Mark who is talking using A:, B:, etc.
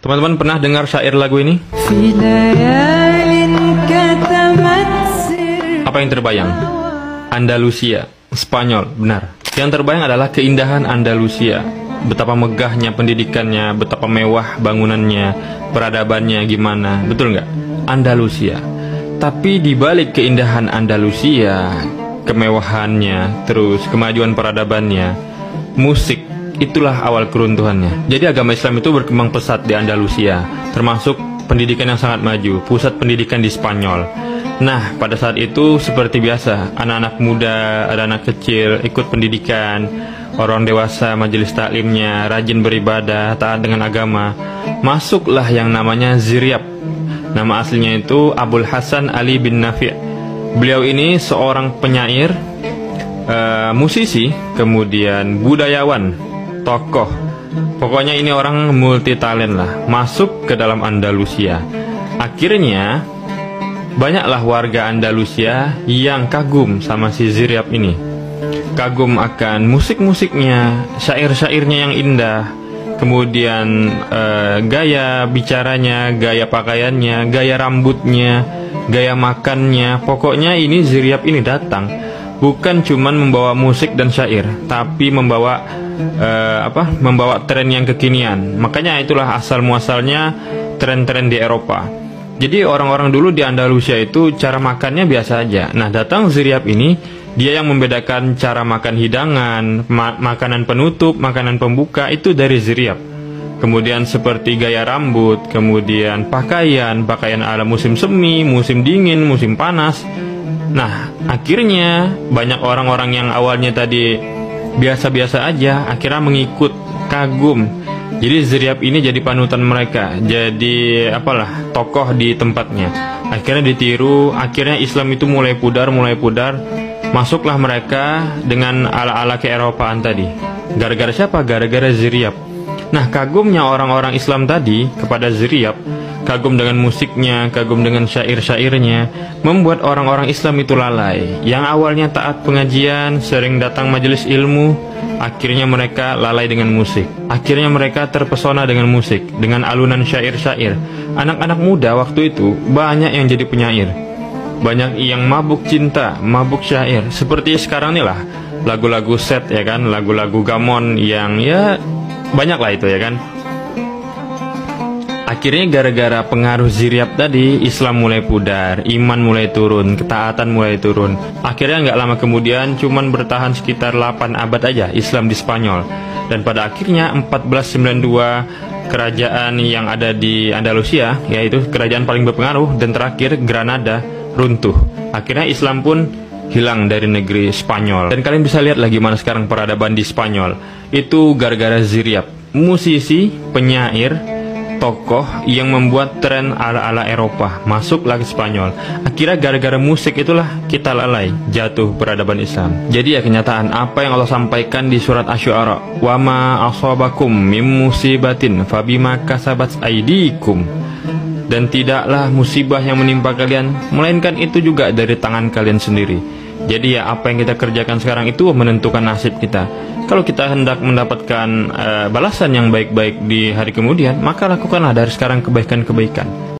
A: Teman-teman pernah dengar syair lagu ini? Apa yang terbayang? Andalusia, Spanyol, benar. Yang terbayang adalah keindahan Andalusia. Betapa megahnya pendidikannya, betapa mewah bangunannya, peradabannya gimana, betul nggak? Andalusia. Tapi di balik keindahan Andalusia, kemewahannya, terus kemajuan peradabannya, musik, itulah awal keruntuhannya. Jadi agama Islam itu berkembang pesat di Andalusia, termasuk pendidikan yang sangat maju, pusat pendidikan di Spanyol. Nah, pada saat itu seperti biasa, anak-anak muda, ada anak kecil, ikut pendidikan, orang dewasa majelis taklimnya, rajin beribadah, taat dengan agama. Masuklah yang namanya Ziryab. Nama aslinya itu Abul Hasan Ali bin Nafi'. Beliau ini seorang penyair, musisi, kemudian budayawan, tokoh. Pokoknya ini orang multi talent lah, masuk ke dalam Andalusia. Akhirnya banyaklah warga Andalusia yang kagum sama si Ziryab ini. Kagum akan musik-musiknya, syair-syairnya yang indah, kemudian gaya bicaranya, gaya pakaiannya, gaya rambutnya, gaya makannya. Pokoknya ini Ziryab ini datang bukan cuman membawa musik dan syair, tapi membawa membawa tren yang kekinian. Makanya itulah asal muasalnya tren-tren di Eropa. Jadi orang-orang dulu di Andalusia itu cara makannya biasa aja. Nah, datang Ziryab ini, dia yang membedakan cara makan hidangan, makanan penutup, makanan pembuka itu dari Ziryab. Kemudian seperti gaya rambut, kemudian pakaian ala musim semi, musim dingin, musim panas. Nah, akhirnya banyak orang-orang yang awalnya tadi biasa-biasa aja, akhirnya mengikut, kagum. Jadi Ziryab ini jadi panutan mereka, jadi tokoh di tempatnya. Akhirnya ditiru, akhirnya Islam itu mulai pudar. Masuklah mereka dengan ala-ala ke-Eropaan tadi. Gara-gara siapa? Gara-gara Ziryab. Nah, kagumnya orang-orang Islam tadi kepada Ziryab, kagum dengan musiknya, kagum dengan syair-syairnya, membuat orang-orang Islam itu lalai. Yang awalnya taat pengajian, sering datang majelis ilmu, akhirnya mereka lalai dengan musik. Akhirnya mereka terpesona dengan musik, dengan alunan syair-syair. Anak-anak muda waktu itu banyak yang jadi penyair, banyak yang mabuk cinta, mabuk syair. Seperti sekarang nih lah, lagu-lagu set ya kan, lagu-lagu gamon yang ya banyak lah itu ya kan. Akhirnya gara-gara pengaruh Ziryab tadi, Islam mulai pudar, iman mulai turun, ketaatan mulai turun. Akhirnya nggak lama kemudian, cuman bertahan sekitar 8 abad aja Islam di Spanyol. Dan pada akhirnya 1492 kerajaan yang ada di Andalusia, yaitu kerajaan paling berpengaruh, dan terakhir Granada, runtuh. Akhirnya Islam pun hilang dari negeri Spanyol. Dan kalian bisa lihat lagi mana sekarang peradaban di Spanyol. Itu gara-gara Ziryab, musisi, penyair, tokoh yang membuat tren ala-ala Eropa masuk lagi Spanyol. Akhirnya gara-gara musik itulah kita lalai, jatuh peradaban Islam. Jadi ya kenyataan apa yang Allah sampaikan di surat Asy-Syu'ara, wa ma asabakum mim musibatin fabima kasabat aydikum. Dan tidaklah musibah yang menimpa kalian, melainkan itu juga dari tangan kalian sendiri. Jadi ya apa yang kita kerjakan sekarang itu menentukan nasib kita. Kalau kita hendak mendapatkan balasan yang baik-baik di hari kemudian, maka lakukanlah dari sekarang kebaikan-kebaikan.